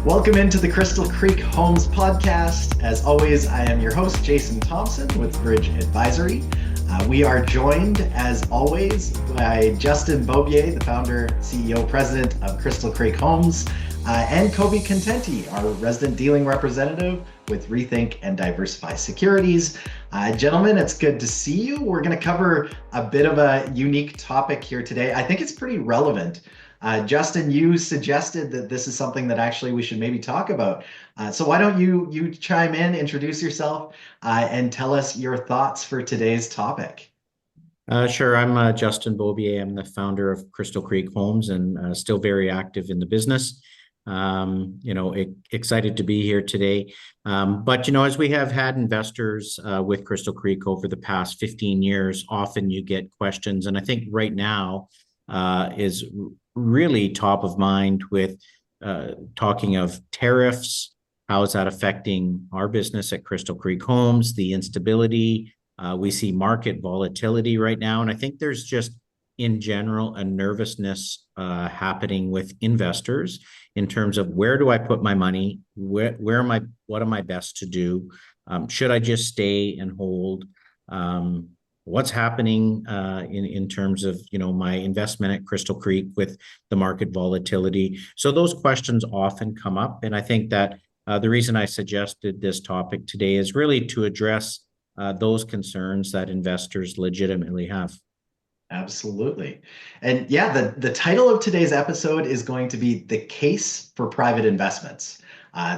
Welcome into the Crystal Creek Homes podcast. As always, I am your host, Jason Thomsen with Bridge Advisory. We are joined, as always, by Justin Bobier, the founder, CEO, president of Crystal Creek Homes, and Koby Contenti, our resident dealing representative with Rethink and Diversify Securities. Gentlemen, it's good to see you. We're going to cover a bit of a unique topic here today. I think it's pretty relevant. Justin, you suggested that this is something that actually we should maybe talk about. So why don't you chime in, introduce yourself, and tell us your thoughts for today's topic? Sure. I'm Justin Bobier. I'm the founder of Crystal Creek Homes and still very active in the business. Excited to be here today. But as we have had investors with Crystal Creek over the past 15 years, often you get questions. And I think right now is really top of mind with talking of tariffs. How is that affecting our business at Crystal Creek Homes? The instability. We see market volatility right now. And I think there's just, in general, a nervousness happening with investors in terms of where do I put my money? Where am I? What am I best to do? Should I just stay and hold? What's happening in terms of my investment at Crystal Creek with the market volatility? So those questions often come up. And I think that the reason I suggested this topic today is really to address those concerns that investors legitimately have. Absolutely. And yeah, the title of today's episode is going to be The Case for Private Investments.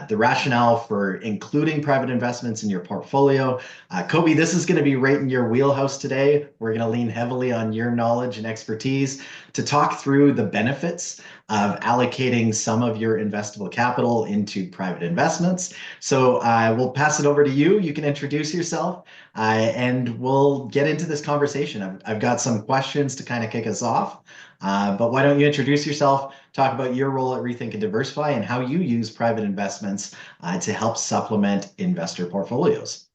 The rationale for including private investments in your portfolio. Koby, this is going to be right in your wheelhouse today. We're going to lean heavily on your knowledge and expertise to talk through the benefits of allocating some of your investable capital into private investments. So we'll pass it over to you. You can introduce yourself and we'll get into this conversation. I've got some questions to kind of kick us off. But why don't you introduce yourself, talk about your role at Rethink and Diversify, and how you use private investments to help supplement investor portfolios.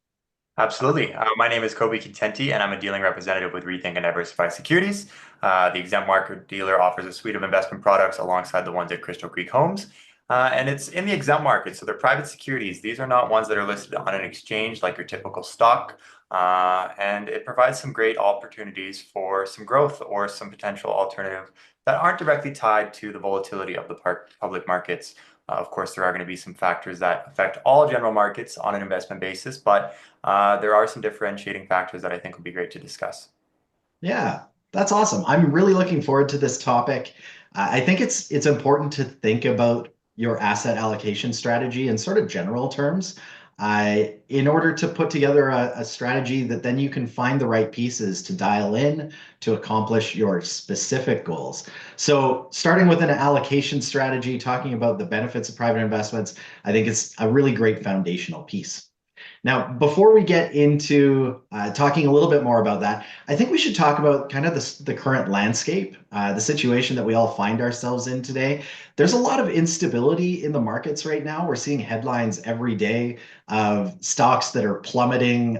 Absolutely. My name is Koby Contenti, and I'm a dealing representative with Rethink and Diversify Securities. The exempt market dealer offers a suite of investment products alongside the ones at Crystal Creek Homes. And it's in the exempt market, so they're private securities. These are not ones that are listed on an exchange like your typical stock. And it provides some great opportunities for some growth or some potential alternative that aren't directly tied to the volatility of the public markets. Of course, there are going to be some factors that affect all general markets on an investment basis, but there are some differentiating factors that I think would be great to discuss. Yeah, that's awesome. I'm really looking forward to this topic. I think it's important to think about your asset allocation strategy in sort of general terms. In order to put together a strategy that then you can find the right pieces to dial in to accomplish your specific goals. So starting with an allocation strategy, talking about the benefits of private investments, I think it's a really great foundational piece. Now, before we get into talking a little bit more about that, I think we should talk about kind of the current landscape, the situation that we all find ourselves in today. There's a lot of instability in the markets right now. We're seeing headlines every day of stocks that are plummeting,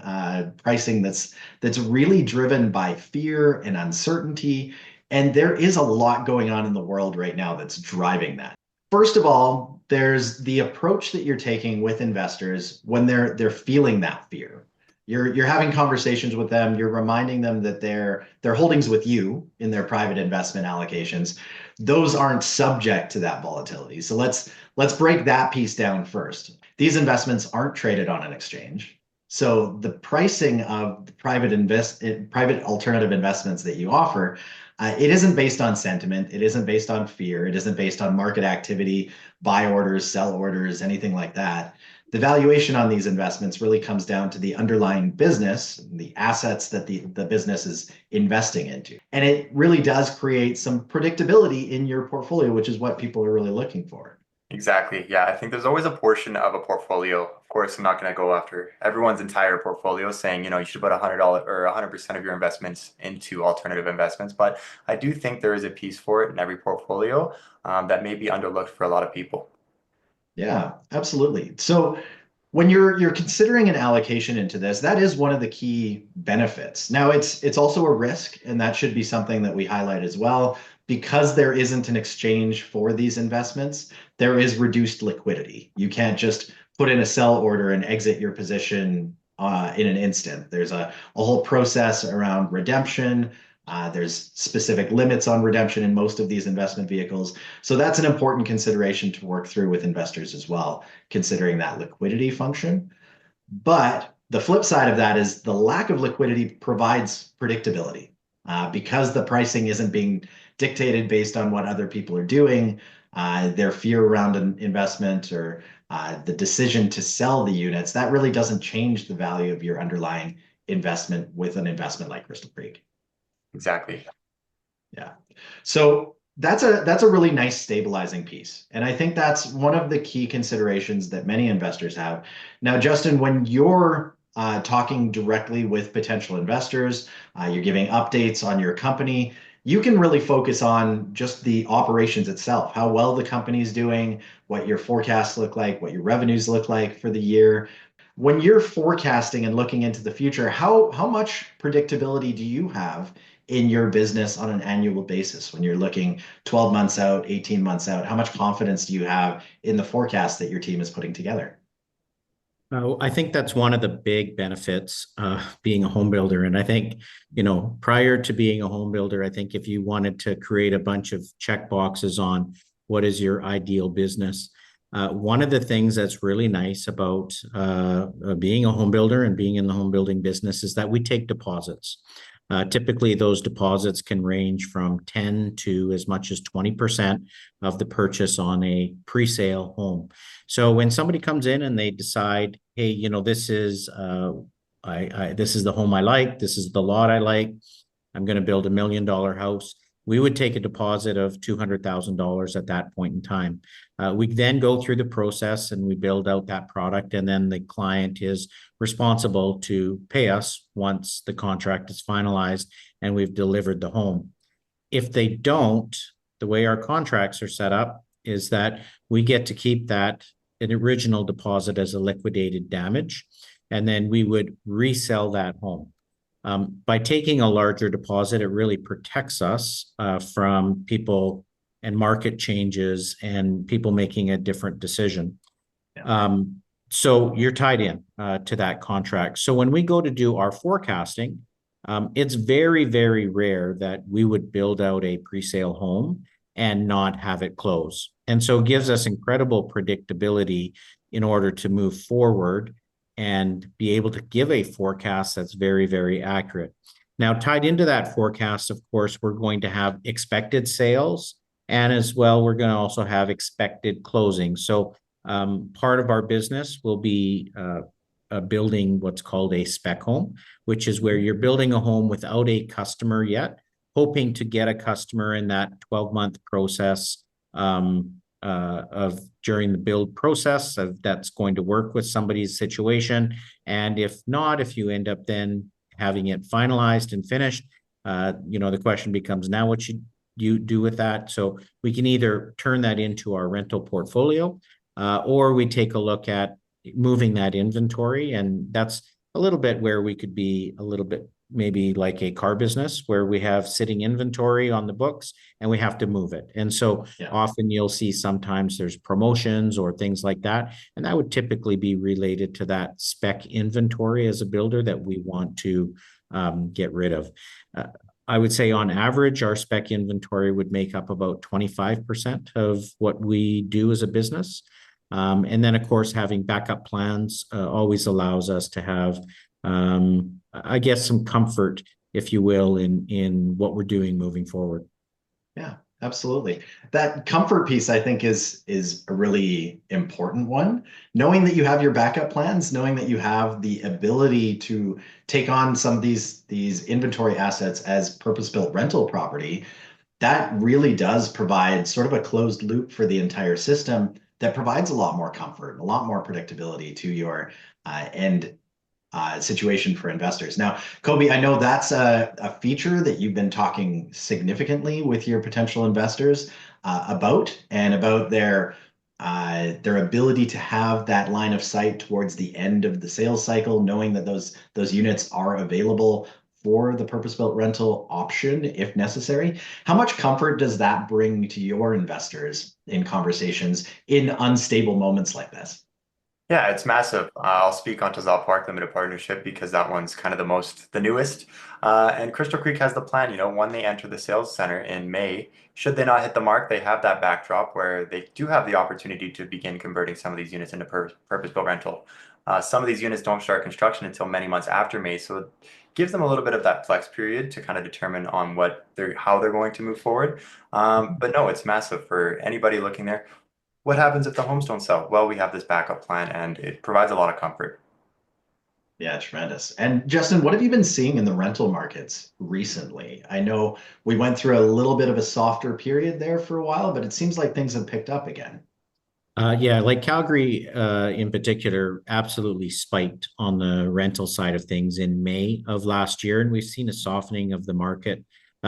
pricing that's really driven by fear and uncertainty. And there is a lot going on in the world right now that's driving that. First of all, there's the approach that you're taking with investors when they're feeling that fear. You're having conversations with them. You're reminding them that their holdings with you in their private investment allocations, those aren't subject to that volatility. So let's break that piece down first. These investments aren't traded on an exchange. So the pricing of the private alternative investments that you offer, it isn't based on sentiment. It isn't based on fear. It isn't based on market activity, buy orders, sell orders, anything like that. The valuation on these investments really comes down to the underlying business, the assets that the business is investing into. And it really does create some predictability in your portfolio, which is what people are really looking for. Exactly. Yeah, I think there's always a portion of a portfolio. Of course, I'm not going to go after everyone's entire portfolio saying, you should put $100 or 100% of your investments into alternative investments. But I do think there is a piece for it in every portfolio that may be underlooked for a lot of people. Yeah, absolutely. So when you're considering an allocation into this, that is one of the key benefits. Now it's also a risk, and that should be something that we highlight as well. Because there isn't an exchange for these investments, there is reduced liquidity. You can't just put in a sell order and exit your position in an instant. There's a whole process around redemption. There's specific limits on redemption in most of these investment vehicles. So that's an important consideration to work through with investors as well, considering that liquidity function. But the flip side of that is the lack of liquidity provides predictability. Because the pricing isn't being dictated based on what other people are doing, their fear around an investment or the decision to sell the units, that really doesn't change the value of your underlying investment with an investment like Crystal Creek. Exactly. Yeah. So that's a really nice stabilizing piece. And I think that's one of the key considerations that many investors have. Now, Justin, when you're talking directly with potential investors, you're giving updates on your company, you can really focus on just the operations itself, how well the company is doing, what your forecasts look like, what your revenues look like for the year. When you're forecasting and looking into the future, how much predictability do you have in your business on an annual basis when you're looking 12 months out, 18 months out? How much confidence do you have in the forecast that your team is putting together? I think that's one of the big benefits being a home builder. And I think, prior to being a home builder, I think if you wanted to create a bunch of check boxes on what is your ideal business, one of the things that's really nice about being a home builder and being in the home building business is that we take deposits. Typically, those deposits can range from 10 to as much as 20% of the purchase on a pre-sale home. So when somebody comes in and they decide, hey, this is this is the home I like, this is the lot I like, I'm going to build $1 million house, we would take a deposit of $200,000 at that point in time. We then go through the process and we build out that product, and then the client is responsible to pay us once the contract is finalized and we've delivered the home. If they don't, the way our contracts are set up is that we get to keep that an original deposit as a liquidated damage, and then we would resell that home. By taking a larger deposit, it really protects us from people and market changes and people making a different decision. Yeah. So you're tied in to that contract. So when we go to do our forecasting, it's very, very rare that we would build out a pre-sale home and not have it close. And so it gives us incredible predictability in order to move forward and be able to give a forecast that's very, very accurate. Now, tied into that forecast, of course, we're going to have expected sales, and as well, we're going to also have expected closing. So part of our business will be building what's called a spec home, which is where you're building a home without a customer yet, hoping to get a customer in that 12-month process of during the build process that's going to work with somebody's situation. And if not, if you end up then having it finalized and finished, the question becomes now what should you do with that? So we can either turn that into our rental portfolio, or we take a look at moving that inventory. And that's a little bit where we could be a little bit maybe like a car business where we have sitting inventory on the books and we have to move it. And so often you'll see sometimes there's promotions or things like that. And that would typically be related to that spec inventory as a builder that we want to get rid of. I would say on average, our spec inventory would make up about 25% of what we do as a business. And then, of course, having backup plans always allows us to have, I guess, some comfort, if you will, in what we're doing moving forward. Yeah, absolutely. That comfort piece, I think, is a really important one. Knowing that you have your backup plans, knowing that you have the ability to take on some of these inventory assets as purpose-built rental property, that really does provide sort of a closed loop for the entire system that provides a lot more comfort, a lot more predictability to your end situation for investors. Now, Koby, I know that's a feature that you've been talking significantly with your potential investors about, and about their their ability to have that line of sight towards the end of the sales cycle, knowing that those units are available for the purpose-built rental option if necessary. How much comfort does that bring to your investors in conversations in unstable moments like this? Yeah, it's massive. I'll speak onto Zal Park Limited Partnership because that one's kind of the newest. And Crystal Creek has the plan, when they enter the sales center in May, should they not hit the mark, they have that backdrop where they do have the opportunity to begin converting some of these units into purpose-built rental. Some of these units don't start construction until many months after May, so it gives them a little bit of that flex period to kind of determine on how they're going to move forward. But no, it's massive for anybody looking there. What happens if the homes don't sell? Well, we have this backup plan and it provides a lot of comfort. Yeah, tremendous. And Justin, what have you been seeing in the rental markets recently? I know we went through a little bit of a softer period there for a while, but it seems like things have picked up again. Yeah, like Calgary in particular, absolutely spiked on the rental side of things in May of last year. And we've seen a softening of the market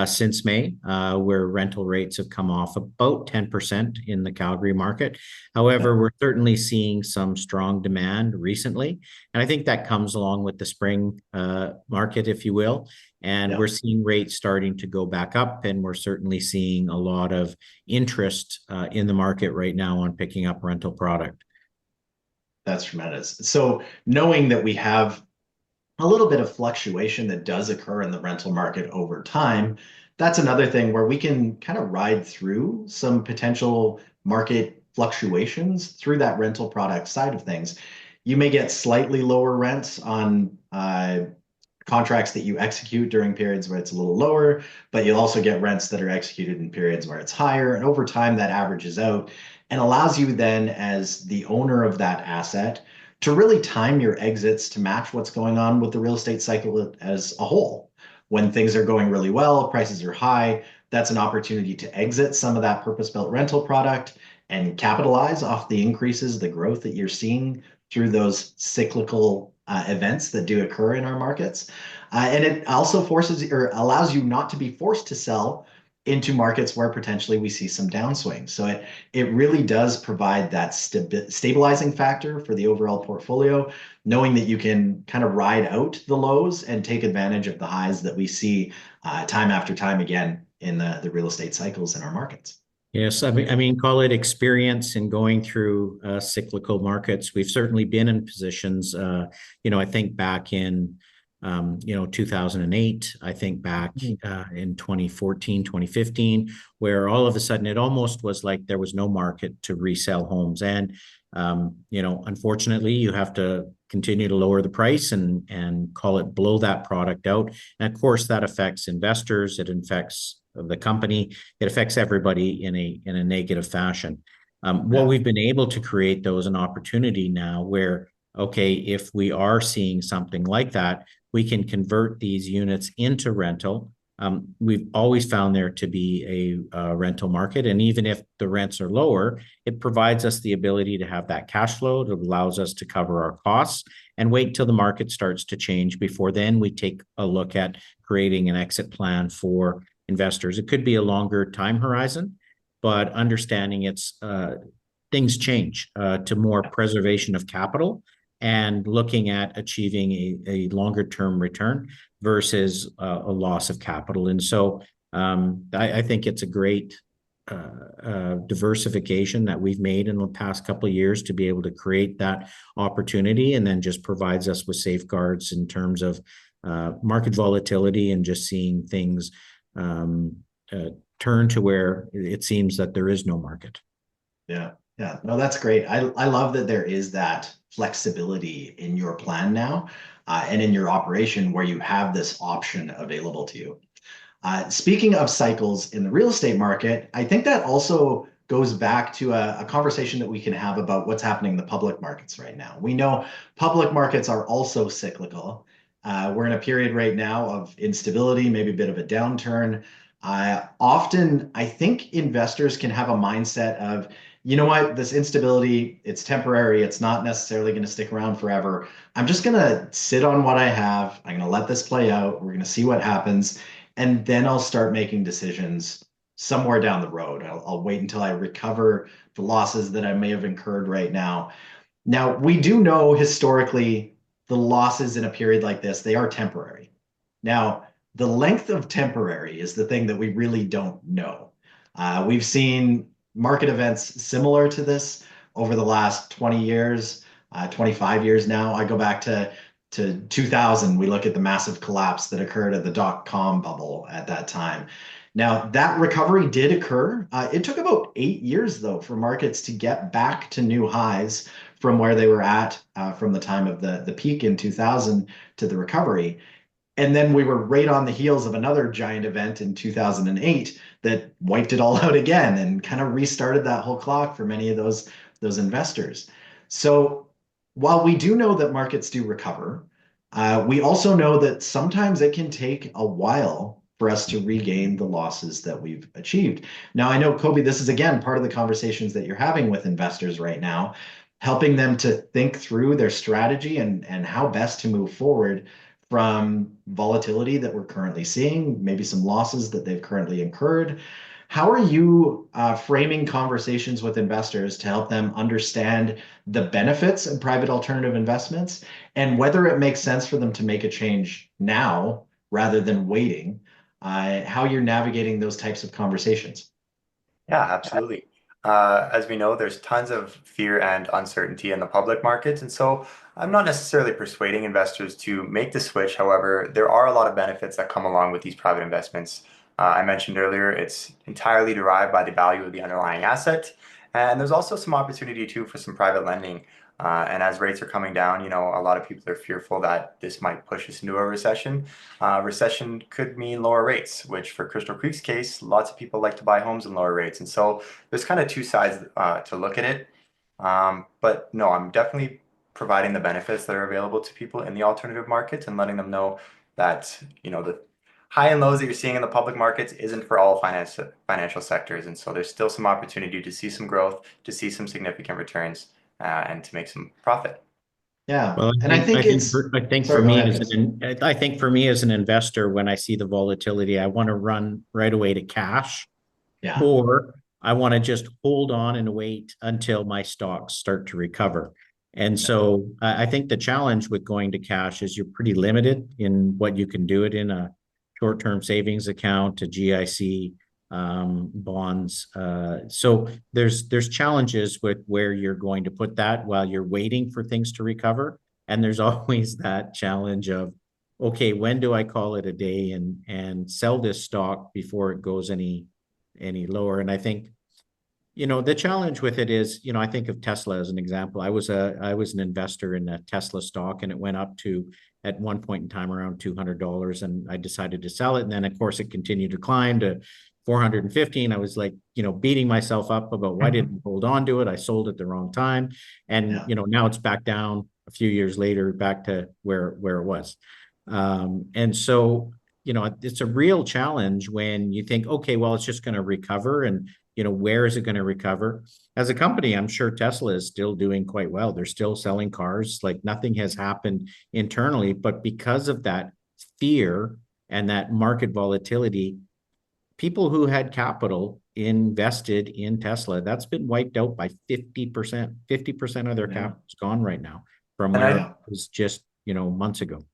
since May, where rental rates have come off about 10% in the Calgary market. However, we're certainly seeing some strong demand recently. And I think that comes along with the spring market, if you will. And we're seeing rates starting to go back up, and we're certainly seeing a lot of interest in the market right now on picking up rental product. That's tremendous. So knowing that we have a little bit of fluctuation that does occur in the rental market over time, that's another thing where we can kind of ride through some potential market fluctuations through that rental product side of things. You may get slightly lower rents on contracts that you execute during periods where it's a little lower, but you'll also get rents that are executed in periods where it's higher. And over time, that averages out and allows you then, as the owner of that asset, to really time your exits to match what's going on with the real estate cycle as a whole. When things are going really well, prices are high, that's an opportunity to exit some of that purpose-built rental product and capitalize off the increases, the growth that you're seeing through those cyclical events that do occur in our markets. And it also forces or allows you not to be forced to sell into markets where potentially we see some downswing. So it really does provide that stabilizing factor for the overall portfolio, knowing that you can kind of ride out the lows and take advantage of the highs that we see time after time again in the real estate cycles in our markets. Yes, I mean, call it experience in going through cyclical markets. We've certainly been in positions, I think back in 2008, I think back in 2014, 2015, where all of a sudden it almost was like there was no market to resell homes. And, unfortunately, you have to continue to lower the price and call it blow that product out. And of course, that affects investors. It affects the company. It affects everybody in a negative fashion. What we've been able to create, though, is an opportunity now where, okay, if we are seeing something like that, we can convert these units into rental. We've always found there to be a rental market. And even if the rents are lower, it provides us the ability to have that cash flow. It allows us to cover our costs and wait till the market starts to change. Before then, we take a look at creating an exit plan for investors. It could be a longer time horizon, but understanding things change to more preservation of capital and looking at achieving a longer term return versus a loss of capital. And so I think it's a great diversification that we've made in the past couple of years to be able to create that opportunity, and then just provides us with safeguards in terms of market volatility and just seeing things turn to where it seems that there is no market. Yeah. Yeah, no, that's great. I love that there is that flexibility in your plan now and in your operation where you have this option available to you. Speaking of cycles in the real estate market, I think that also goes back to a conversation that we can have about what's happening in the public markets right now. We know public markets are also cyclical. We're in a period right now of instability, maybe a bit of a downturn. Often, I think investors can have a mindset of, you know what, this instability, it's temporary. It's not necessarily going to stick around forever. I'm just going to sit on what I have. I'm going to let this play out. We're going to see what happens. And then I'll start making decisions somewhere down the road. I'll wait until I recover the losses that I may have incurred right now. Now, we do know historically the losses in a period like this, they are temporary. Now, the length of temporary is the thing that we really don't know. We've seen market events similar to this over the last 20 years, 25 years now. I go back to 2000. We look at the massive collapse that occurred at the dot-com bubble at that time. Now, that recovery did occur. It took about 8 years, though, for markets to get back to new highs from where they were at from the time of the peak in 2000 to the recovery. And then we were right on the heels of another giant event in 2008 that wiped it all out again and kind of restarted that whole clock for many of those investors. So while we do know that markets do recover, we also know that sometimes it can take a while for us to regain the losses that we've achieved. Now, I know, Koby, this is again part of the conversations that you're having with investors right now, helping them to think through their strategy and how best to move forward from volatility that we're currently seeing, maybe some losses that they've currently incurred. How are you framing conversations with investors to help them understand the benefits of private alternative investments and whether it makes sense for them to make a change now rather than waiting? How you're navigating those types of conversations? Yeah, absolutely. As we know, there's tons of fear and uncertainty in the public markets. And so I'm not necessarily persuading investors to make the switch. However, there are a lot of benefits that come along with these private investments. I mentioned earlier, it's entirely derived by the value of the underlying asset. And there's also some opportunity too for some private lending. And as rates are coming down, a lot of people are fearful that this might push us into a recession. Recession could mean lower rates, which for Crystal Creek's case, lots of people like to buy homes in lower rates. And so there's kind of two sides to look at it. But no, I'm definitely providing the benefits that are available to people in the alternative markets and letting them know that, the high and lows that you're seeing in the public markets isn't for all financial sectors. And so there's still some opportunity to see some growth, to see some significant returns, and to make some profit. Yeah. Well, And I think it's, I think for sorry, go me ahead, as Vince. I think for me as an investor, when I see the volatility, I want to run right away to cash, Yeah. or I want to just hold on and wait until my stocks start to recover. And so I think the challenge with going to cash is you're pretty limited in what you can do it in a short-term savings account, a GIC, bonds. So there's challenges with where you're going to put that while you're waiting for things to recover. And there's always that challenge of, okay, when do I call it a day and sell this stock before it goes any lower? And I think, the challenge with it is, I think of Tesla as an example. I was an investor in a Tesla stock, and it went up to, at one point in time, around $200, and I decided to sell it. And then of course it continued to climb to 450. And I was like, beating myself up about why didn't I hold on to it? I sold at the wrong time. And, Yeah. now it's back down a few years later, back to where it was. And so, it's a real challenge when you think, okay, well, it's just going to recover, and where is it going to recover? As a company, I'm sure Tesla is still doing quite well. They're still selling cars, like nothing has happened internally, but because of that fear and that market volatility, people who had capital invested in Tesla, that's been wiped out by 50%. 50% of their Yeah. capital is gone right now from And where I, it was just, months ago.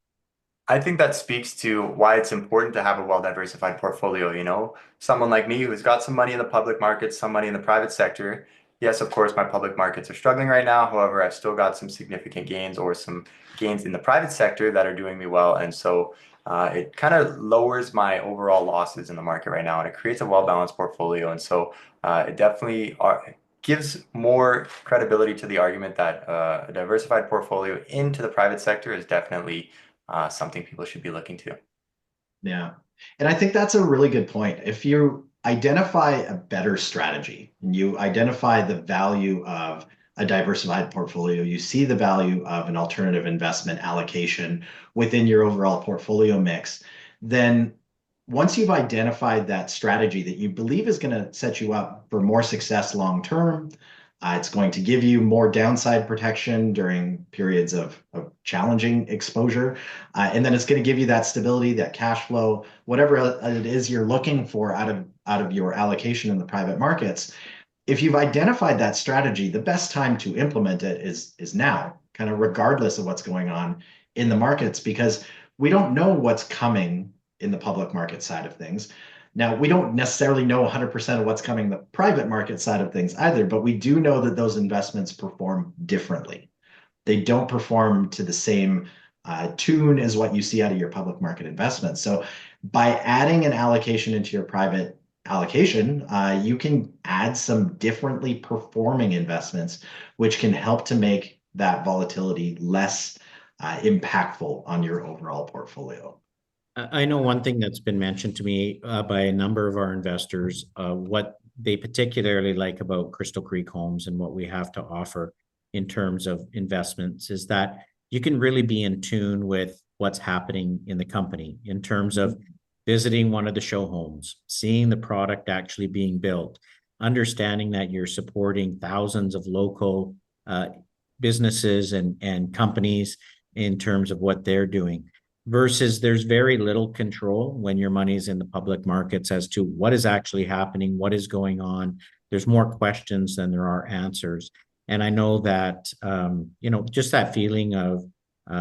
I think that speaks to why it's important to have a well-diversified portfolio, Someone like me who's got some money in the public markets, some money in the private sector. Yes, of course, my public markets are struggling right now. However, I've still got some significant gains or some gains in the private sector that are doing me well. And so it kind of lowers my overall losses in the market right now, and it creates a well-balanced portfolio. And so it definitely gives more credibility to the argument that a diversified portfolio into the private sector is definitely something people should be looking to. Yeah. And I think that's a really good point. If you identify a better strategy and you identify the value of a diversified portfolio, you see the value of an alternative investment allocation within your overall portfolio mix, then once you've identified that strategy that you believe is going to set you up for more success long term, It's going to give you more downside protection during periods of challenging exposure. And then it's going to give you that stability, that cash flow, whatever it is you're looking for out of your allocation in the private markets. If you've identified that strategy, the best time to implement it is now, kind of regardless of what's going on in the markets, because we don't know what's coming in the public market side of things. Now, we don't necessarily know 100% of what's coming in the private market side of things either, but we do know that those investments perform differently. They don't perform to the same tune as what you see out of your public market investments. So by adding an allocation into your private allocation, you can add some differently performing investments, which can help to make that volatility less impactful on your overall portfolio. I know one thing that's been mentioned to me by a number of our investors, what they particularly like about Crystal Creek Homes and what we have to offer in terms of investments is that you can really be in tune with what's happening in the company in terms of visiting one of the show homes, seeing the product actually being built, understanding that you're supporting thousands of local businesses and companies in terms of what they're doing. Versus there's very little control when your money is in the public markets as to what is actually happening, what is going on. There's more questions than there are answers. And I know that, just that feeling of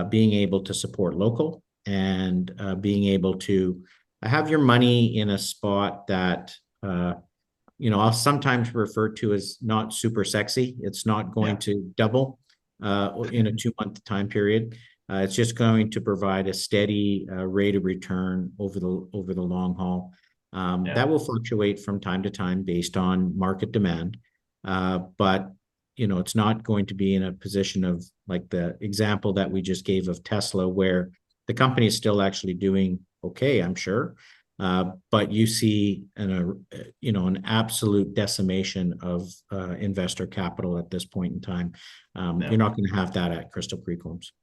being able to support local and being able to have your money in a spot that, I'll sometimes refer to as not super sexy. It's not going to double in a 2-month time period. It's just going to provide a steady rate of return over the long haul. That will fluctuate from time to time based on market demand. But it's not going to be in a position of like the example that we just gave of Tesla, where the company is still actually doing okay, I'm sure. But you see an absolute decimation of investor capital at this point in time. You're not going to have that at Crystal Creek Homes.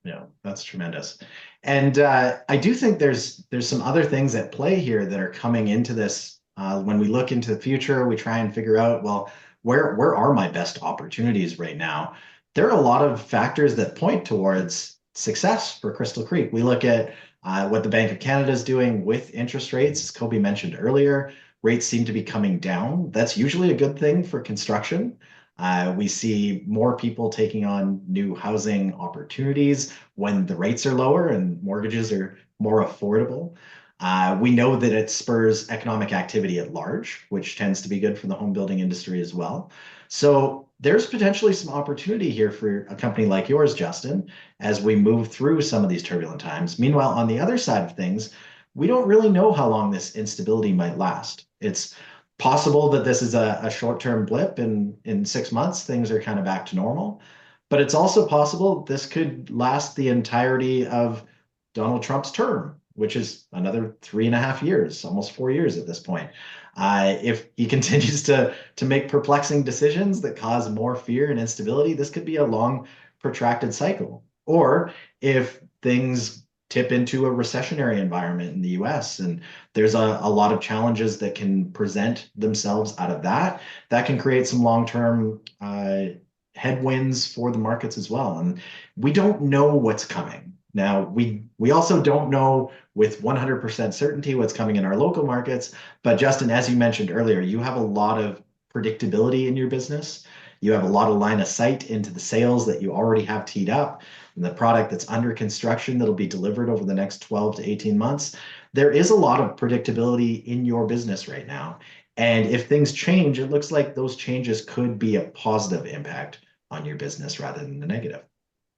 Yeah, that's tremendous. And I do think there's some other things at play here that are coming into this. When we look into the future, we try and figure out, well, where are my best opportunities right now? There are a lot of factors that point towards success for Crystal Creek. We look at what the Bank of Canada is doing with interest rates. As Koby mentioned earlier, rates seem to be coming down. That's usually a good thing for construction. We see more people taking on new housing opportunities when the rates are lower and mortgages are more affordable. We know that it spurs economic activity at large, which tends to be good for the home building industry as well. So there's potentially some opportunity here for a company like yours, Justin, as we move through some of these turbulent times. Meanwhile, on the other side of things, we don't really know how long this instability might last. It's possible that this is a short-term blip and in 6 months, things are kind of back to normal. But it's also possible this could last the entirety of Donald Trump's term, which is another 3.5 years, almost 4 years at this point. If he continues to make perplexing decisions that cause more fear and instability, this could be a long, protracted cycle. Or if things tip into a recessionary environment in the US, and there's a lot of challenges that can present themselves out of that, that can create some long-term headwinds for the markets as well. And we don't know what's coming. Now, we also don't know with 100% certainty what's coming in our local markets. But Justin, as you mentioned earlier, you have a lot of predictability in your business. You have a lot of line of sight into the sales that you already have teed up and the product that's under construction that'll be delivered over the next 12 to 18 months. There is a lot of predictability in your business right now. And if things change, it looks like those changes could be a positive impact on your business rather than the negative.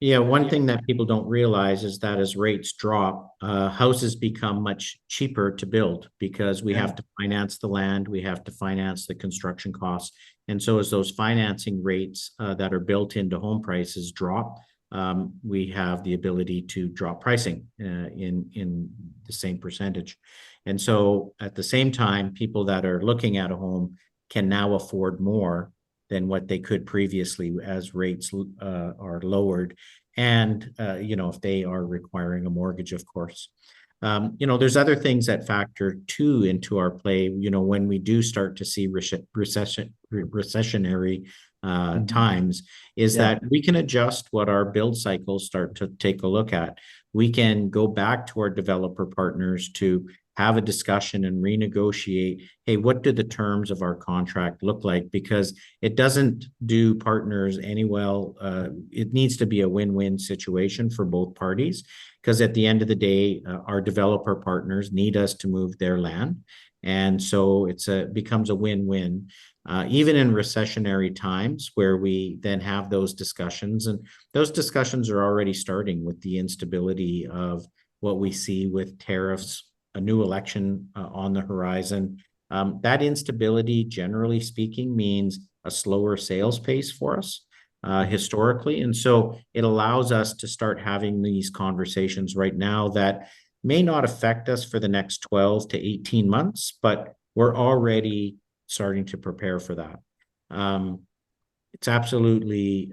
Yeah, one thing that people don't realize is that as rates drop, houses become much cheaper to build because we have to finance the land, we have to finance the construction costs. And so as those financing rates that are built into home prices drop, we have the ability to drop pricing in the same percentage. And so at the same time, people that are looking at a home can now afford more than what they could previously as rates are lowered. And, if they are requiring a mortgage, of course. There's other things that factor too into our play. When we do start to see recessionary times, is Yeah. that we can adjust what our build cycles start to take a look at. We can go back to our developer partners to have a discussion and renegotiate. Hey, what do the terms of our contract look like? Because it doesn't do partners any well. It needs to be a win-win situation for both parties, because at the end of the day, our developer partners need us to move their land. And so becomes a win-win, even in recessionary times where we then have those discussions. And those discussions are already starting with the instability of what we see with tariffs, a new election on the horizon. That instability, generally speaking, means a slower sales pace for us historically. And so it allows us to start having these conversations right now that may not affect us for the next 12 to 18 months, but we're already starting to prepare for that. It's absolutely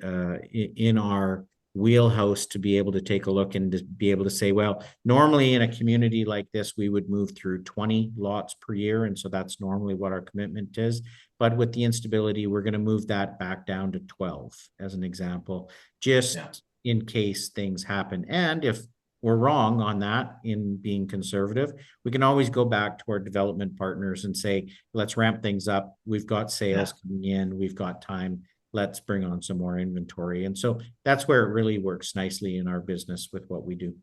in our wheelhouse to be able to take a look and to be able to say, well, normally in a community like this, we would move through 20 lots per year. And so that's normally what our commitment is. But with the instability, we're going to move that back down to 12 as an example, just in case things happen. And if we're wrong on that in being conservative, we can always go back to our development partners and say, let's ramp things up. We've got sales coming in. We've got time. Let's bring on some more inventory. And so that's where it really works nicely in our business with what we do.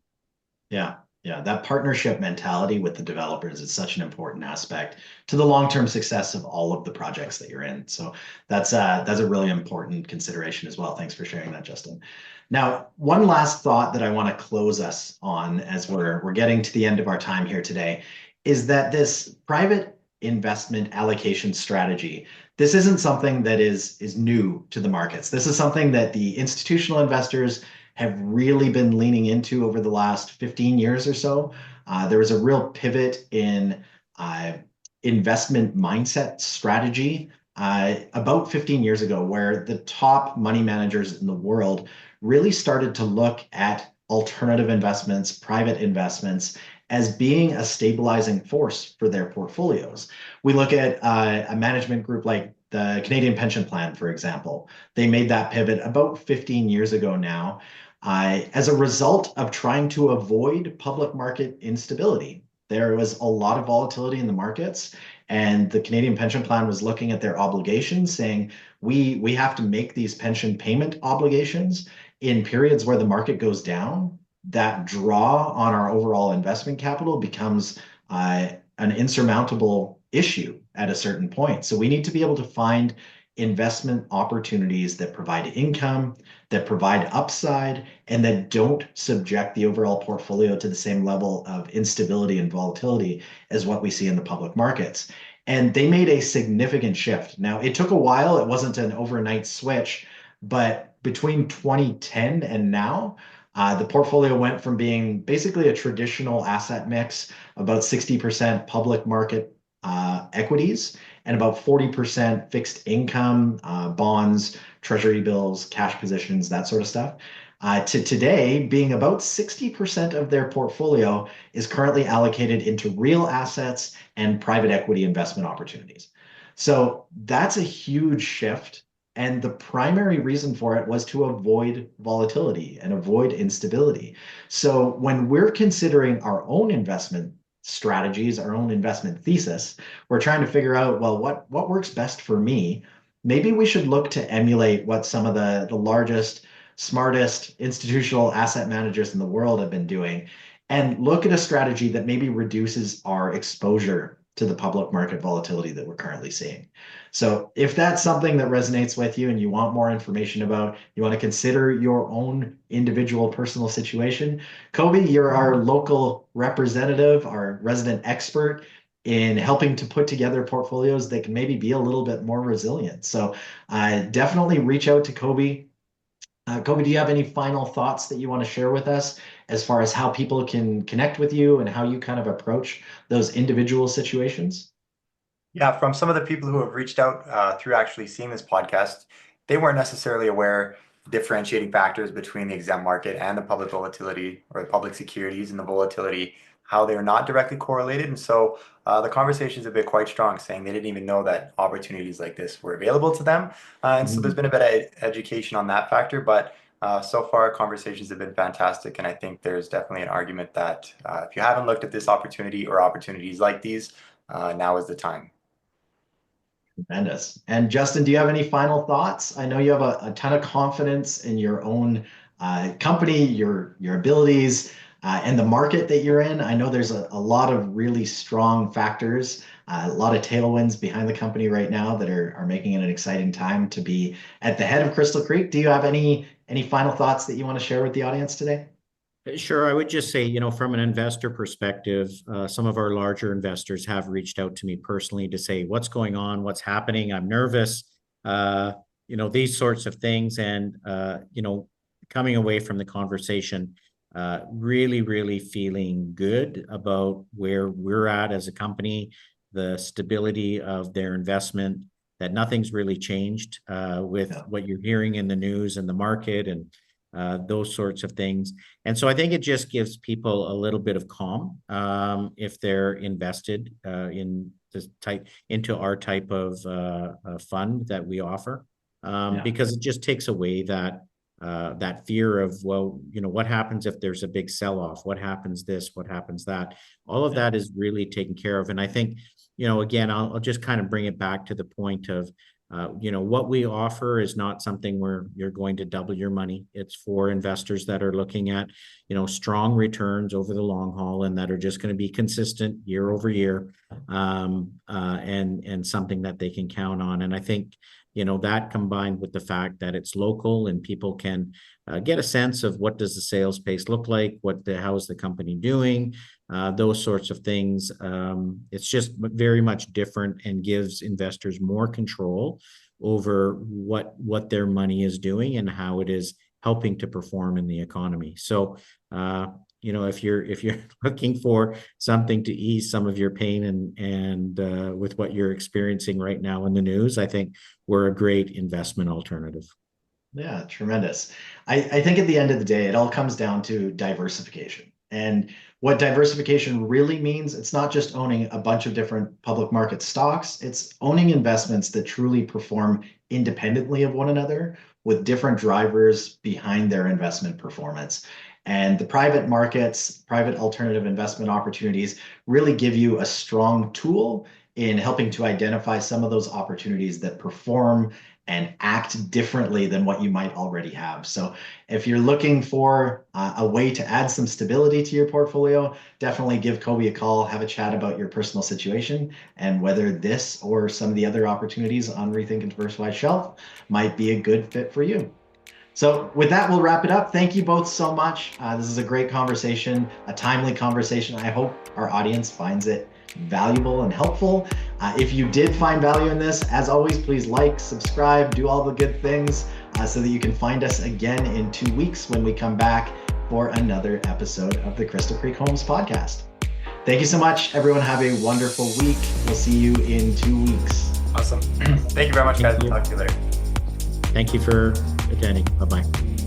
Yeah. Yeah. That partnership mentality with the developers is such an important aspect to the long-term success of all of the projects that you're in. So that's a really important consideration as well. Thanks for sharing that, Justin. Now, one last thought that I want to close us on as we're getting to the end of our time here today is that this private investment allocation strategy, this isn't something that is new to the markets. This is something that the institutional investors have really been leaning into over the last 15 years or so. There was a real pivot in investment mindset strategy about 15 years ago, where the top money managers in the world really started to look at alternative investments, private investments, as being a stabilizing force for their portfolios. We look at a management group like the Canadian Pension Plan, for example. They made that pivot about 15 years ago now, as a result of trying to avoid public market instability. There was a lot of volatility in the markets, and the Canadian Pension Plan was looking at their obligations, saying, we have to make these pension payment obligations in periods where the market goes down. That draw on our overall investment capital becomes an insurmountable issue at a certain point. So we need to be able to find investment opportunities that provide income, that provide upside, and that don't subject the overall portfolio to the same level of instability and volatility as what we see in the public markets. And they made a significant shift. Now, it took a while. It wasn't an overnight switch, but between 2010 and now, the portfolio went from being basically a traditional asset mix, about 60% public market equities, and about 40% fixed income, bonds, treasury bills, cash positions, that sort of stuff, to today being about 60% of their portfolio is currently allocated into real assets and private equity investment opportunities. So that's a huge shift. And the primary reason for it was to avoid volatility and avoid instability. So when we're considering our own investment strategies, our own investment thesis, we're trying to figure out, well, what works best for me? Maybe we should look to emulate what some of the largest, smartest institutional asset managers in the world have been doing, and look at a strategy that maybe reduces our exposure to the public market volatility that we're currently seeing. So if that's something that resonates with you and you want more information about, you want to consider your own individual personal situation, Koby, you're our local representative, our resident expert in helping to put together portfolios that can maybe be a little bit more resilient. So definitely reach out to Koby. Koby, do you have any final thoughts that you want to share with us as far as how people can connect with you and how you kind of approach those individual situations? Yeah, from some of the people who have reached out through actually seeing this podcast, they weren't necessarily aware differentiating factors between the exempt market and the public volatility or the public securities and the volatility how they're not directly correlated. And so the conversations have been quite strong, saying they didn't even know that opportunities like this were available to them. And so there's been a bit of education on that factor, but so far conversations have been fantastic. And I think there's definitely an argument that if you haven't looked at this opportunity or opportunities like these, now is the time. Tremendous. And Justin, do you have any final thoughts? I know you have a ton of confidence in your own company, your abilities, and the market that you're in. I know there's a lot of really strong factors, a lot of tailwinds behind the company right now that are making it an exciting time to be at the head of Crystal Creek. Do you have any final thoughts that you want to share with the audience today? Sure. I would just say, from an investor perspective, some of our larger investors have reached out to me personally to say, what's going on? What's happening? I'm nervous, these sorts of things. And, coming away from the conversation, really, really feeling good about where we're at as a company, the stability of their investment, that nothing's really changed with what you're hearing in the news and the market and those sorts of things. And so I think it just gives people a little bit of calm if they're invested into our type of fund that we offer, because it just takes away that fear of, what happens if there's a big sell-off? What happens this? What happens that? All of that is really taken care of. And I think, again, I'll just kind of bring it back to the point of, what we offer is not something where you're going to double your money. It's for investors that are looking at, strong returns over the long haul and that are just going to be consistent year over year, and something that they can count on. And I think, that combined with the fact that it's local and people can get a sense of what does the sales pace look like, how is the company doing, those sorts of things. It's just very much different and gives investors more control over what their money is doing and how it is helping to perform in the economy. So, if you're looking for something to ease some of your pain and with what you're experiencing right now in the news, I think we're a great investment alternative. Yeah, tremendous. I think at the end of the day, it all comes down to diversification. And what diversification really means, it's not just owning a bunch of different public market stocks, it's owning investments that truly perform independently of one another with different drivers behind their investment performance. And the private markets, private alternative investment opportunities really give you a strong tool in helping to identify some of those opportunities that perform and act differently than what you might already have. So if you're looking for a way to add some stability to your portfolio, definitely give Koby a call, have a chat about your personal situation and whether this or some of the other opportunities on Rethink and Diversify shelf might be a good fit for you. So with that, we'll wrap it up. Thank you both so much. This is a great conversation, a timely conversation. I hope our audience finds it valuable and helpful. If you did find value in this, as always, please like, subscribe, do all the good things so that you can find us again in 2 weeks when we come back for another episode of the Crystal Creek Homes podcast. Thank you so much, everyone. Have a wonderful week. We'll see you in 2 weeks. Awesome. Thank you very much, guys. We'll talk to you later. Thank you for attending. Bye-bye.